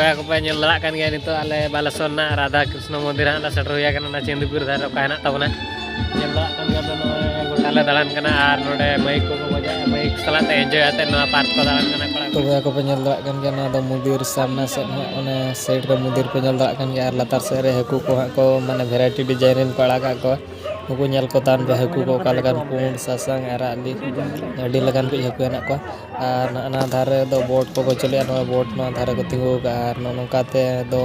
बया को पे नेल दड़ा कान गया नितो आले बालेश्वर ना राधा कृष्ण मंदिर हां ला सेटर हुया कना चेंदुपुर धार का हेना तबना नेल दड़ा कान गया तो गोटाले दालान कना आर नोडे माइक को बजा माइक सलाते एंजॉय आते नो पार्क को दालान कना कड़ा तो बया को पे नेल दड़ा कान गया ना दो मंदिर सामने से ओने साइड रे मंदिर पे नेल दड़ा कान गया आर लातार से रे हकू को हां को माने वैरायटी डिजाइन को आड़ा का को नुकु नेल को तान पे हकू को का लगान पुंड सासांग आराली अडी लगान को हकू हेना को आर ना धारे दो बोट को चले नो बोट नो धारे को तिंगु का आर नोकाते दो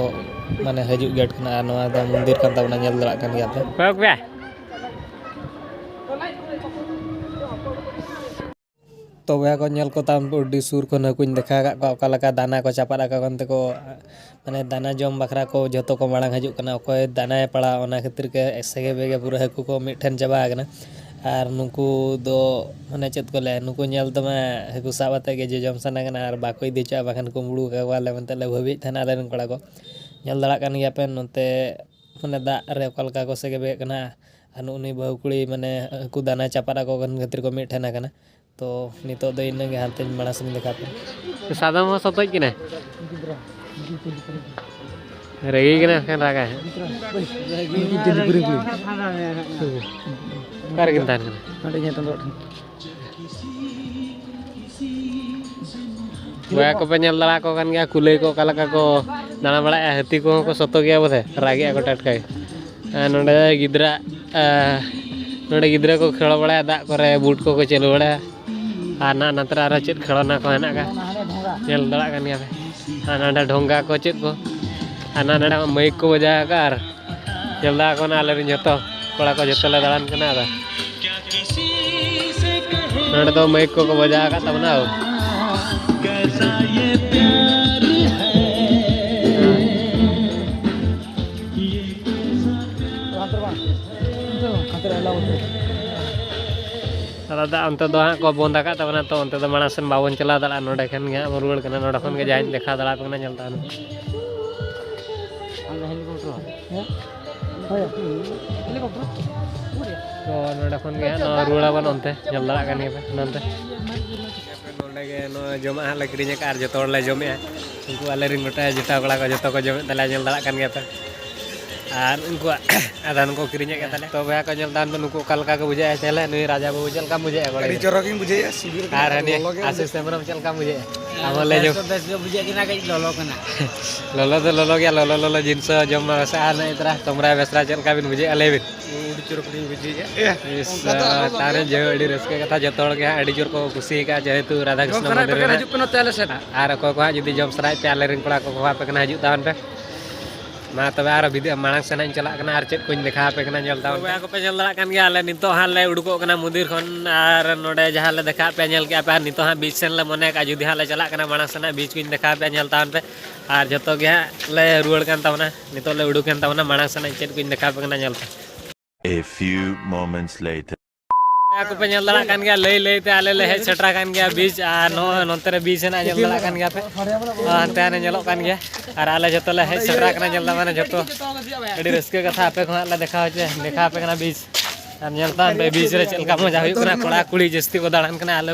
माने हजू गेट कना नो दो मंदिर kan tabna नेल दड़ा कान गया पे पक बे तो वे को नेल को ताम उडी सुर को नकुन देखा का का लका दाना को चापा का कनते को माने दाना जम बखरा को जतो को मांग हजू कना कोई दाना पड़ा ओना खातिर के सगे बेगे पूरा हकू को मिठन चाबा गना आर नुकु दो माने चेत को ले नुकु नेल तमा हकू साबाते के जे जम सना गना आर बाको इदी चा बाखन को मुड़ू का वाले मनते ले भबी थाना ले कोड़ा को नेल दड़ा कान गया पे नते माने दा रे कलका को सगे बे कना अनु उनी बहुकुड़ी माने हकू दाना चापा को गन खातिर को मिठन गना तो नितो दो इन गे हाते मानस में देखा पे सादा म सतoj किने रेगी किने kan raga है कर किन तान अडे nya tondok वे को पे नेल दड़ा को kan गया कुले को कालका को दाना बड़ा हाथी को सतो गया बोधे रागी को टटकाय नोडे गिद्रा नोडे गिद्रा को खेल बड़ा दा करे बूट को चलू बड़ा आना नतर आरो चेत खेलना को हेना का नेल दड़ा कान गया पे आना ढोंगा को चेत को आना नडा माइक को बजा का आर नेल दड़ा को ना आले जतो कोड़ा को जतो ले दड़ान कना दा नडा तो माइक को बजा का तबना कैसा ये प्यार है दादा अंत दो हाँ को बंद का तबना तो अंत दो मानसन बावन चला दड़ा नोडे खन गे रुआड़ कना नोडे खन गे जाइन देखा दड़ा पे नेलता तो नोडे खन गे रुआड़ा बन अंते नेल दड़ा कान गे पे नंते नोडे गे नो जमा ले किरिnya का आर जतो ले जमे उनको आले रिन गोटा जटा कड़ा को जतो को जमे तले नेल दड़ा कान गे पे आर उनको आदान को किरिnya के तले तो बया को नेल दान नुको कलका को बुझे चले नुई राजा बाबू चल का बुझे अड़ी चोरकिन बुझे सिबिर आर हनी आशीष सेमरम चल का बुझे हम ले जो बुझे किना के लोलो कना लोलो तो लोलो गया लोलो लोलो जिंस जम से आ नहीं तरा तमरा बेसरा चल का बिन बुझे अले बिन उड़ी चोरकिन बुझे इस तारे जे अड़ी रसके कथा जतोड़ के अड़ी जोर को खुशी का जेतु राधा कृष्ण मंदिर रे हजू कनो तले से आर को जदी जम सराय पे आले रिन कोड़ा को पे कना हजू तावन पे मा तबे आर विधि मांग से चला आर चेत को देखा पे नेलता को पे नेल दड़ा कान गया आले नितो हां ले उडुको कना मंदिर खन आर नोडे जहां ले देखा पे नेल के पे नितो हां बीच सेन ले मने का जुदी हां ले चला कना मांग से बीच को देखा पे नेलता पे आर जतो गे ले रुआड़ कान तावना नितो ले उडुक कान तावना मांग से चेत को देखा पे नेलता A few moments later को पे नेल दड़ा कान गया लई लई ते आले ले हे सेटरा कान गया बीच आ नो नोंते रे बीच ना नेल दड़ा कान गया पे अंते आने नेलो कान गया आर आले जतो ले हे सेटरा कान नेल माने जतो अडी रस्के कथा पे खना ला देखा होचे देखा पे कना बीच आर नेलता पे बीच रे चलका मजा हुई कना कोड़ा कुड़ी जस्ती को दाड़ान कना आले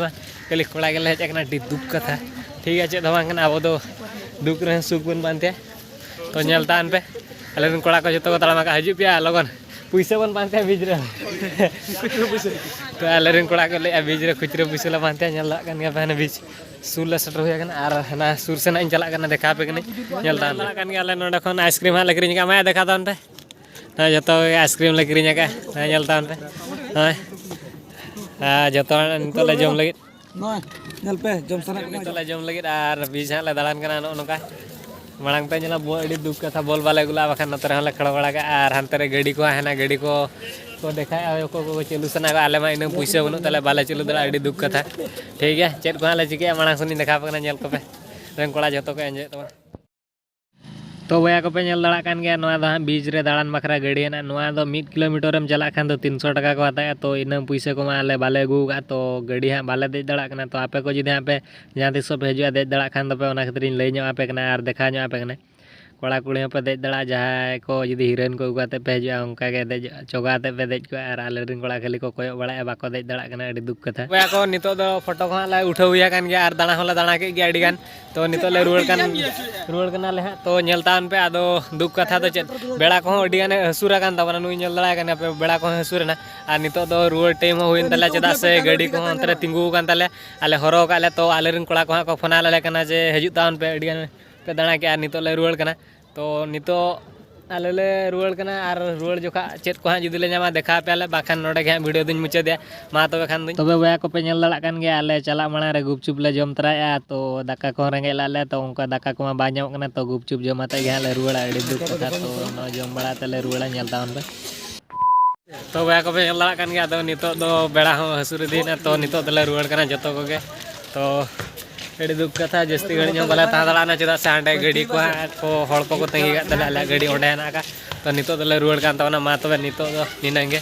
कली कोड़ा गेले हे कना डी दुख कथा ठीक है चे दवान कना अब दो दुख रे सुख बन बानते तो नेलता पे आले कोड़ा को जतो को दाड़ा का हजू पे लगन पैसा बन बांधते बीच रे तो आले कोड़ा को ले बीच रे खुचरे पैसा ला बांधते नेल कान गया पे बीच सुर ले सेटर हुया कना आर हना सुर से ना चला कना देखा पे कने नेलता कान गया आले नोडे खन आइसक्रीम हा लकरिन का मैं देखा तान पे हां जतो आइसक्रीम लकरिन का नेलता पे हां जतो नितो ले जम लगी नेल पे जम सना नितो ले जम लगी आर बीच हा ले दालान कना नोका मांग पे नेला अड़ी दुख कथा बोल बाले गुला बखन नतर हले खड़ बड़ा का आर हंतरे गाड़ी को हेना गाड़ी को देखा को चलू सना आले मा इन पैसा बनु तले बाले चलू दड़ा अड़ी दुख कथा ठीक है चेत को हाले चिके मांग सुनी देखा पे नेल को पे रेन कोड़ा जतो को एंजॉय तो तो बया को पे नेल दड़ा कान गया नोआ दो हां बीच रे दाड़ान बखरा गाड़ी ना नोआ दो 1 किलोमीटर एम चला खान तो 300 टका को हताया तो इन पैसा को माले बाले गु का तो गाड़ी हां बाले दे दड़ा कना तो आपे को जदी हां पे जहां तिस पे हजू दे दड़ा खान तो पे ओना खातिर लई नो आपे कना आर देखा नो आपे कना कोड़ा कुड़ी पे देज दड़ा जहाँ को जुदी हिरोइन को उगाते पे हजूँ उनका देज चौगाते पे देज को और आले कोड़ा खाली को कोयक बड़ा बाको देज दड़ा अड़ी दुख कथा वया को नितो दो फोटो को ला उठाव हुई कान गया और दाना होला दाना के अड़ी गान तो नितो ले रुआड़ कना ले तो नेलतान पे आदो दुख कथा तो चेत बेड़ा को अड़ी गाने हसूरा कान तबना नुई नेल दड़ा कान पे बेड़ा को हसूरना और नितो दो रुआड़ टाइम हुइन तले चेदा से गाड़ी को अंतरे तिंगु कान तले आले हरो काले तो आले कोड़ा को को फोना ले कना जे हजू तान पे अड़ी गान पे दाना के नितो ले रुआड़ कना तो नितो आले ले रुआड़ कना और रुआड़ जोखा चेत को जुदी ले नामा देखा पे आले बाखान नोडे के वीडियो दिन मुचाद दिया मा तबे खान दिन तबे वया को पे नेल दड़ा कान गया आले चला माना रे गुपचुप ले जम तराया तो दाका को रेंगे लाले तो उनका दाका को बा ᱧᱟᱢᱚᱜ कना तो गुपचुप जमाते गया ले रुआड़ अड़ी दुख कथा तो नो जम बड़ा तले रुआड़ नेल तावन पे तो वया को पे नेल दड़ा कान गया तो नितो दो बेड़ा हो हसुर दीना तो नितो दले रुआड़ कना जतो को गे तो अड़ी दुख कथा जस्ती गड़ी जो बाला ता दड़ा चेदा से हांडे गड़ी को हड़ को तंगी तले गाड़ी ओंडे हेना का तो नितो दले रुआड़ कान तबना मा तबे नितो दो निनांगे